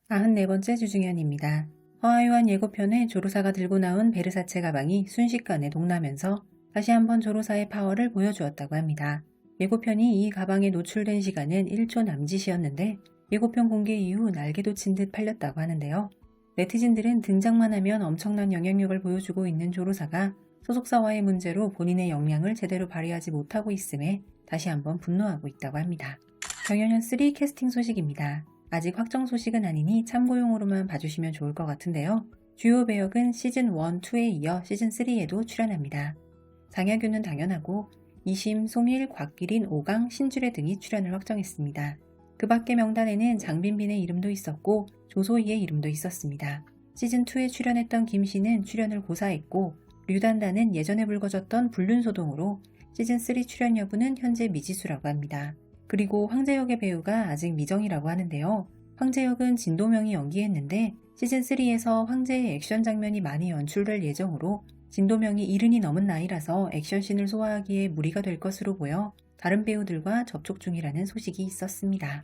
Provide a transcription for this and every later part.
94번째 주중현입니다. 허와이완 예고편에 조로사가 들고 나온 베르사체 가방이 순식간에 동나면서 다시 한번 조로사의 파워를 보여주었다고 합니다. 예고편이 이 가방에 노출된 시간은 1초 남짓이었는데 예고편 공개 이후 날개도 친 듯 팔렸다고 하는데요. 네티즌들은 등장만 하면 엄청난 영향력을 보여주고 있는 조로사가 소속사와의 문제로 본인의 역량을 제대로 발휘하지 못하고 있음에 다시 한번 분노하고 있다고 합니다. 경연현 3 캐스팅 소식입니다. 아직 확정 소식은 아니니 참고용으로만 봐주시면 좋을 것 같은데요. 주요 배역은 시즌 1, 2에 이어 시즌 3에도 출연합니다. 장야규는 당연하고 이심, 송일, 곽기린, 오강, 신주래 등이 출연을 확정했습니다. 그 밖의 명단에는 장빈빈의 이름도 있었고 조소희의 이름도 있었습니다. 시즌 2에 출연했던 김씨는 출연을 고사했고 류단단은 예전에 불거졌던 불륜소동으로 시즌 3 출연 여부는 현재 미지수라고 합니다. 그리고 황제역의 배우가 아직 미정이라고 하는데요. 황제역은 진도명이 연기했는데 시즌3에서 황제의 액션 장면이 많이 연출될 예정으로 진도명이 70이 넘은 나이라서 액션씬을 소화하기에 무리가 될 것으로 보여 다른 배우들과 접촉 중이라는 소식이 있었습니다.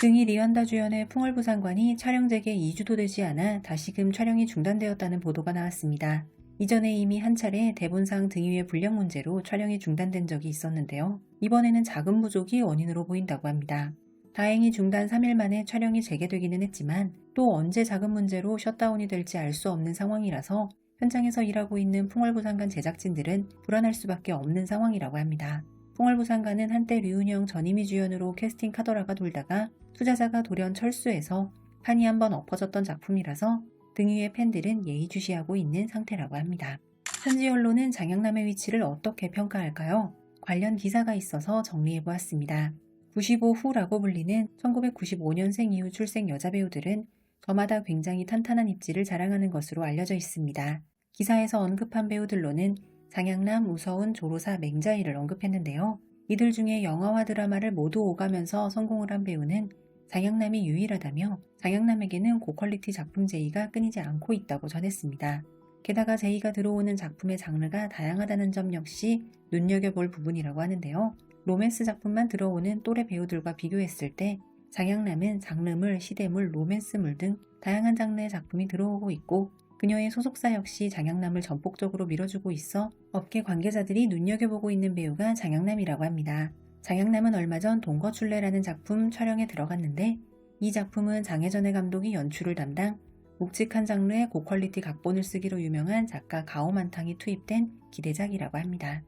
등이 리완다 주연의 풍월부상관이 촬영 재개 2주도 되지 않아 다시금 촬영이 중단되었다는 보도가 나왔습니다. 이전에 이미 한 차례 대본상 등위의 불량 문제로 촬영이 중단된 적이 있었는데요. 이번에는 자금 부족이 원인으로 보인다고 합니다. 다행히 중단 3일 만에 촬영이 재개되기는 했지만 또 언제 자금 문제로 셧다운이 될지 알 수 없는 상황이라서 현장에서 일하고 있는 풍월부상관 제작진들은 불안할 수밖에 없는 상황이라고 합니다. 풍월부상관은 한때 류은영 전이미 주연으로 캐스팅 카더라가 돌다가 투자자가 돌연 철수해서 판이 한번 엎어졌던 작품이라서 등위의 팬들은 예의주시하고 있는 상태라고 합니다. 현지 언론은 장양남의 위치를 어떻게 평가할까요? 관련 기사가 있어서 정리해보았습니다. 95후라고 불리는 1995년생 이후 출생 여자 배우들은 저마다 굉장히 탄탄한 입지를 자랑하는 것으로 알려져 있습니다. 기사에서 언급한 배우들로는 장양남, 우서운, 조로사, 맹자이를 언급했는데요. 이들 중에 영화와 드라마를 모두 오가면서 성공을 한 배우는 장양남이 유일하다며 장양남에게는 고퀄리티 작품 제의가 끊이지 않고 있다고 전했습니다. 게다가 제의가 들어오는 작품의 장르가 다양하다는 점 역시 눈여겨볼 부분이라고 하는데요. 로맨스 작품만 들어오는 또래 배우들과 비교했을 때 장양남은 장르물, 시대물, 로맨스물 등 다양한 장르의 작품이 들어오고 있고 그녀의 소속사 역시 장양남을 전폭적으로 밀어주고 있어 업계 관계자들이 눈여겨보고 있는 배우가 장양남이라고 합니다. 장양남은 얼마 전 동거출래라는 작품 촬영에 들어갔는데 이 작품은 장혜전의 감독이 연출을 담당 묵직한 장르의 고퀄리티 각본을 쓰기로 유명한 작가 가오만탕이 투입된 기대작이라고 합니다.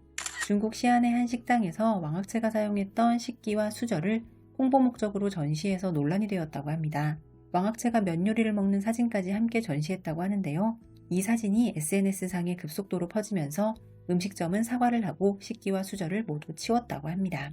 중국 시안의 한 식당에서 왕학채가 사용했던 식기와 수저를 홍보 목적으로 전시해서 논란이 되었다고 합니다. 왕학채가 면 요리를 먹는 사진까지 함께 전시했다고 하는데요. 이 사진이 SNS상에 급속도로 퍼지면서 음식점은 사과를 하고 식기와 수저를 모두 치웠다고 합니다.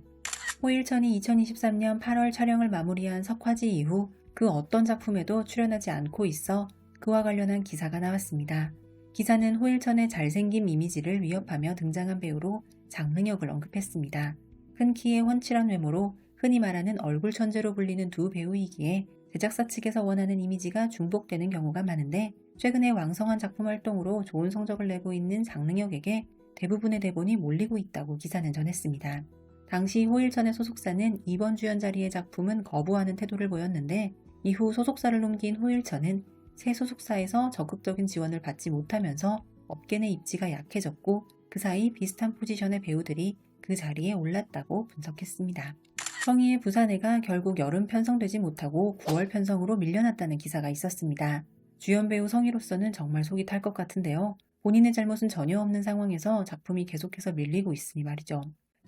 호일천이 2023년 8월 촬영을 마무리한 석화지 이후 그 어떤 작품에도 출연하지 않고 있어 그와 관련한 기사가 나왔습니다. 기사는 호일천의 잘생김 이미지를 위협하며 등장한 배우로 장능혁을 언급했습니다. 큰 키에 훤칠한 외모로 흔히 말하는 얼굴 천재로 불리는 두 배우이기에 제작사 측에서 원하는 이미지가 중복되는 경우가 많은데 최근에 왕성한 작품 활동으로 좋은 성적을 내고 있는 장능혁에게 대부분의 대본이 몰리고 있다고 기사는 전했습니다. 당시 호일천의 소속사는 이번 주연 자리의 작품은 거부하는 태도를 보였는데 이후 소속사를 옮긴 호일천은 새 소속사에서 적극적인 지원을 받지 못하면서 업계 내 입지가 약해졌고 그 사이 비슷한 포지션의 배우들이 그 자리에 올랐다고 분석했습니다. 성희의 부산해가 결국 여름 편성되지 못하고 9월 편성으로 밀려났다는 기사가 있었습니다. 주연 배우 성희로서는 정말 속이 탈 것 같은데요. 본인의 잘못은 전혀 없는 상황에서 작품이 계속해서 밀리고 있으니 말이죠.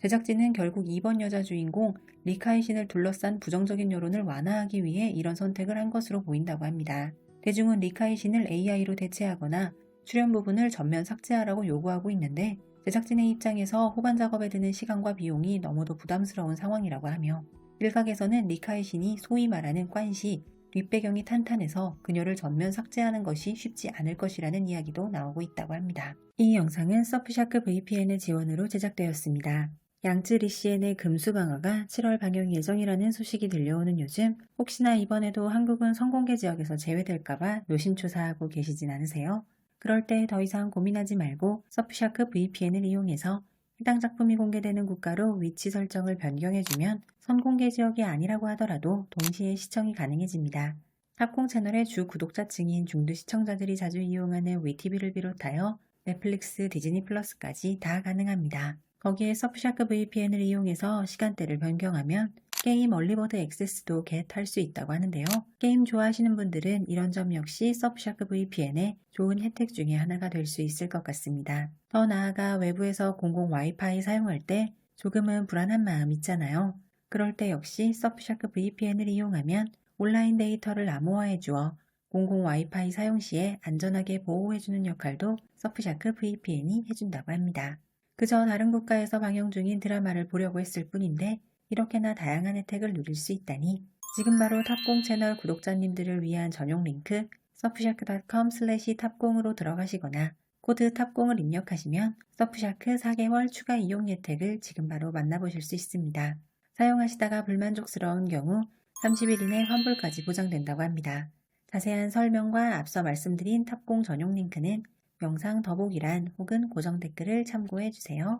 제작진은 결국 이번 여자 주인공 리카이신을 둘러싼 부정적인 여론을 완화하기 위해 이런 선택을 한 것으로 보인다고 합니다. 대중은 리카이신을 AI로 대체하거나 출연 부분을 전면 삭제하라고 요구하고 있는데 제작진의 입장에서 후반 작업에 드는 시간과 비용이 너무도 부담스러운 상황이라고 하며 일각에서는 리카이신이 소위 말하는 꽌시, 뒷배경이 탄탄해서 그녀를 전면 삭제하는 것이 쉽지 않을 것이라는 이야기도 나오고 있다고 합니다. 이 영상은 서프샤크 VPN의 지원으로 제작되었습니다. 양쯔 리시엔의 금수방화가 7월 방영 예정이라는 소식이 들려오는 요즘 혹시나 이번에도 한국은 선공개 지역에서 제외될까봐 노심초사하고 계시진 않으세요? 그럴 때 더 이상 고민하지 말고 서프샤크 VPN을 이용해서 해당 작품이 공개되는 국가로 위치 설정을 변경해주면 선공개 지역이 아니라고 하더라도 동시에 시청이 가능해집니다. 탑공 채널의 주 구독자층인 중드 시청자들이 자주 이용하는 위티비를 비롯하여 넷플릭스, 디즈니 플러스까지 다 가능합니다. 거기에 서프샤크 VPN을 이용해서 시간대를 변경하면 게임 얼리버드 액세스도 겟할 수 있다고 하는데요. 게임 좋아하시는 분들은 이런 점 역시 서프샤크 VPN의 좋은 혜택 중에 하나가 될 수 있을 것 같습니다. 더 나아가 외부에서 공공 와이파이 사용할 때 조금은 불안한 마음 있잖아요. 그럴 때 역시 서프샤크 VPN을 이용하면 온라인 데이터를 암호화해 주어 공공 와이파이 사용 시에 안전하게 보호해주는 역할도 서프샤크 VPN이 해준다고 합니다. 그저 다른 국가에서 방영 중인 드라마를 보려고 했을 뿐인데 이렇게나 다양한 혜택을 누릴 수 있다니 지금 바로 탑공 채널 구독자님들을 위한 전용 링크 surfshark.com/탑공으로 들어가시거나 코드 탑공을 입력하시면 서프샤크 4개월 추가 이용 혜택을 지금 바로 만나보실 수 있습니다. 사용하시다가 불만족스러운 경우 30일 이내 환불까지 보장된다고 합니다. 자세한 설명과 앞서 말씀드린 탑공 전용 링크는 영상 더보기란 혹은 고정 댓글을 참고해주세요.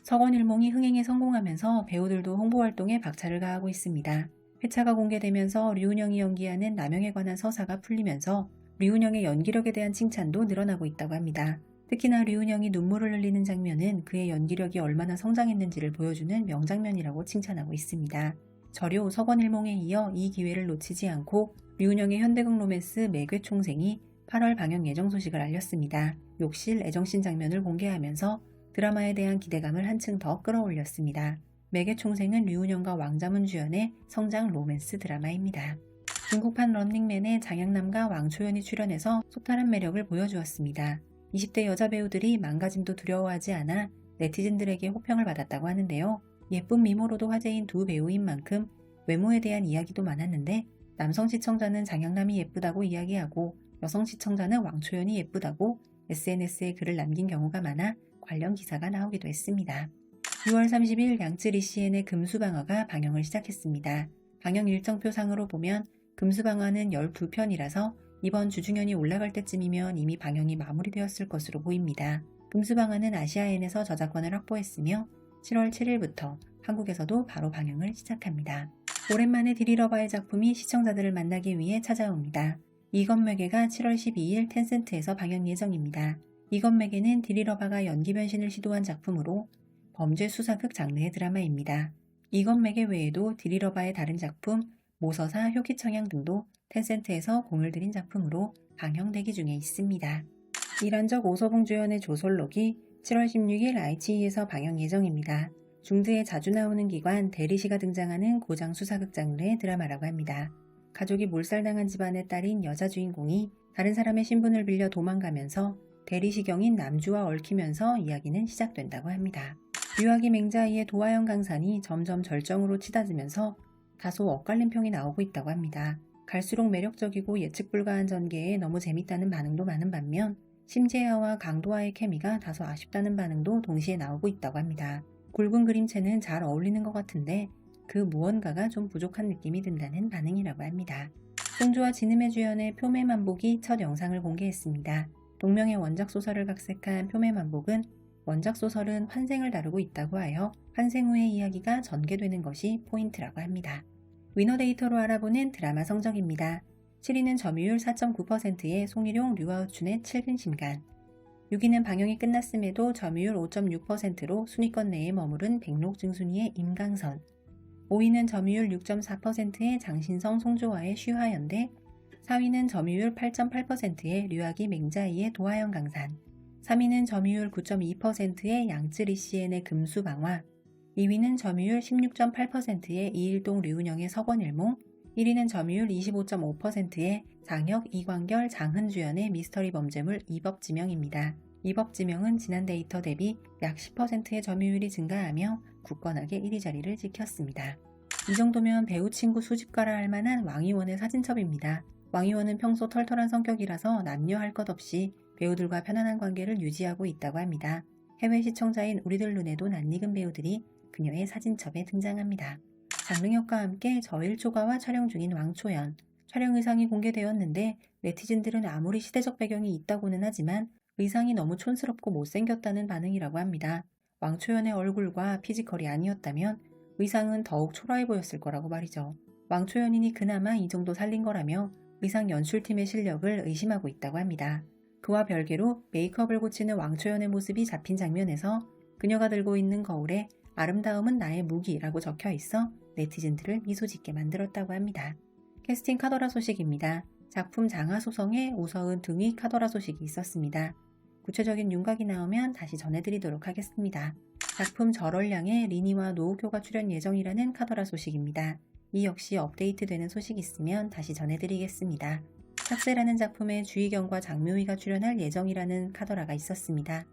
서건일몽이 흥행에 성공하면서 배우들도 홍보활동에 박차를 가하고 있습니다. 회차가 공개되면서 류은영이 연기하는 남영에 관한 서사가 풀리면서 류은영의 연기력에 대한 칭찬도 늘어나고 있다고 합니다. 특히나 류은영이 눈물을 흘리는 장면은 그의 연기력이 얼마나 성장했는지를 보여주는 명장면이라고 칭찬하고 있습니다. 저료 서건일몽에 이어 이 기회를 놓치지 않고 류은영의 현대극 로맨스 매괴총생이 8월 방영 예정 소식을 알렸습니다. 욕실 애정씬 장면을 공개하면서 드라마에 대한 기대감을 한층 더 끌어올렸습니다. 매개총생은 류은영과 왕자문 주연의 성장 로맨스 드라마입니다. 중국판 런닝맨에 장양남과 왕초연이 출연해서 속탈한 매력을 보여주었습니다. 20대 여자 배우들이 망가짐도 두려워하지 않아 네티즌들에게 호평을 받았다고 하는데요. 예쁜 미모로도 화제인 두 배우인 만큼 외모에 대한 이야기도 많았는데 남성 시청자는 장양남이 예쁘다고 이야기하고 여성 시청자는 왕초연이 예쁘다고 SNS에 글을 남긴 경우가 많아 관련 기사가 나오기도 했습니다. 6월 30일 양쯔리시엔의 금수방화가 방영을 시작했습니다. 방영 일정표상으로 보면 금수방화는 12편이라서 이번 주중연이 올라갈 때쯤이면 이미 방영이 마무리되었을 것으로 보입니다. 금수방화는 아시아엔에서 저작권을 확보했으며 7월 7일부터 한국에서도 바로 방영을 시작합니다. 오랜만에 디리러바의 작품이 시청자들을 만나기 위해 찾아옵니다. 이건매개가 7월 12일 텐센트에서 방영 예정입니다. 이건매개는 디리러바가 연기 변신을 시도한 작품으로 범죄 수사극 장르의 드라마입니다. 이건매개 외에도 디리러바의 다른 작품 모서사 효기청양 등도 텐센트에서 공을 들인 작품으로 방영 대기 중에 있습니다. 이란적 오서봉 주연의 조솔록이 7월 16일 ITE에서 방영 예정입니다. 중드에 자주 나오는 기관 대리시가 등장하는 고장 수사극 장르의 드라마라고 합니다. 가족이 몰살당한 집안의 딸인 여자 주인공이 다른 사람의 신분을 빌려 도망가면서 대리시경인 남주와 얽히면서 이야기는 시작된다고 합니다. 류아기 맹자이의 도화영 강산이 점점 절정으로 치닫으면서 다소 엇갈린 평이 나오고 있다고 합니다. 갈수록 매력적이고 예측 불가한 전개에 너무 재밌다는 반응도 많은 반면 심재하와 강도와의 케미가 다소 아쉽다는 반응도 동시에 나오고 있다고 합니다. 굵은 그림체는 잘 어울리는 것 같은데 그 무언가가 좀 부족한 느낌이 든다는 반응이라고 합니다. 송주와 진음의 주연의 표매만복이 첫 영상을 공개했습니다. 동명의 원작 소설을 각색한 표매만복은 원작 소설은 환생을 다루고 있다고 하여 환생 후의 이야기가 전개되는 것이 포인트라고 합니다. 위너 데이터로 알아보는 드라마 성적입니다. 7위는 점유율 4.9%의 송일용 류아우춘의 7근심간, 6위는 방영이 끝났음에도 점유율 5.6%로 순위권 내에 머무른 백록증순이의 임강선, 5위는 점유율 6.4%의 장신성 송조화의 쉬화연대, 4위는 점유율 8.8%의 류아기 맹자이의 도화영 강산, 3위는 점유율 9.2%의 양쯔리시엔의 금수방화, 2위는 점유율 16.8%의 이일동 류은영의 서건일몽, 1위는 점유율 25.5%의 장혁 이광결 장흔주연의 미스터리 범죄물 이법지명입니다. 이법지명은 지난 데이터 대비 약 10%의 점유율이 증가하며 굳건하게 1위 자리를 지켰습니다. 이 정도면 배우 친구 수집가라 할 만한 왕이원의 사진첩입니다. 왕이원은 평소 털털한 성격이라서 남녀 할 것 없이 배우들과 편안한 관계를 유지하고 있다고 합니다. 해외 시청자인 우리들 눈에도 낯익은 배우들이 그녀의 사진첩에 등장합니다. 장릉혁과 함께 저일초가와 촬영 중인 왕초연. 촬영 의상이 공개되었는데 네티즌들은 아무리 시대적 배경이 있다고는 하지만 의상이 너무 촌스럽고 못생겼다는 반응이라고 합니다. 왕초연의 얼굴과 피지컬이 아니었다면 의상은 더욱 초라해 보였을 거라고 말이죠. 왕초연이니 그나마 이 정도 살린 거라며 의상 연출팀의 실력을 의심하고 있다고 합니다. 그와 별개로 메이크업을 고치는 왕초연의 모습이 잡힌 장면에서 그녀가 들고 있는 거울에 아름다움은 나의 무기라고 적혀 있어 네티즌들을 미소 짓게 만들었다고 합니다. 캐스팅 카더라 소식입니다. 작품 장하 소성에 오서은 등의 카더라 소식이 있었습니다. 구체적인 윤곽이 나오면 다시 전해드리도록 하겠습니다. 작품 절월량에 리니와 노우교가 출연 예정이라는 카더라 소식입니다. 이 역시 업데이트되는 소식이 있으면 다시 전해드리겠습니다. 삭세라는 작품에 주희경과 장묘희가 출연할 예정이라는 카더라가 있었습니다.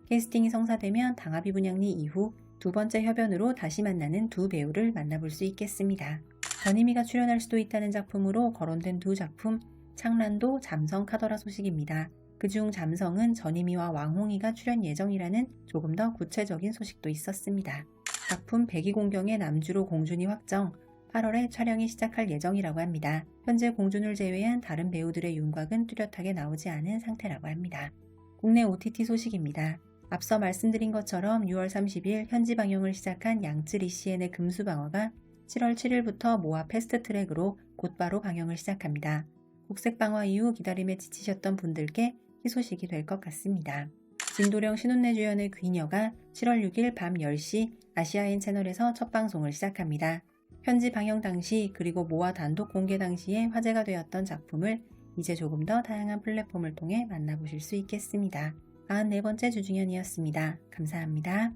캐스팅이 성사되면 당하비 분양리 이후 두 번째 협연으로 다시 만나는 두 배우를 만나볼 수 있겠습니다. 전희미가 출연할 수도 있다는 작품으로 거론된 두 작품 창란도 잠성 카더라 소식입니다. 그중 잠성은 전희미와 왕홍이가 출연 예정이라는 조금 더 구체적인 소식도 있었습니다. 작품 백이공경의 남주로 공준이 확정, 8월에 촬영이 시작할 예정이라고 합니다. 현재 공준을 제외한 다른 배우들의 윤곽은 뚜렷하게 나오지 않은 상태라고 합니다. 국내 OTT 소식입니다. 앞서 말씀드린 것처럼 6월 30일 현지 방영을 시작한 양쯔 리시엔의 금수방어가 7월 7일부터 모아 패스트트랙으로 곧바로 방영을 시작합니다. 곡색방화 이후 기다림에 지치셨던 분들께 희소식이 될 것 같습니다. 진도령 신혼내 주연의 귀녀가 7월 6일 밤 10시 아시아인 채널에서 첫 방송을 시작합니다. 현지 방영 당시 그리고 모아 단독 공개 당시에 화제가 되었던 작품을 이제 조금 더 다양한 플랫폼을 통해 만나보실 수 있겠습니다. 94번째 주중현이었습니다. 감사합니다.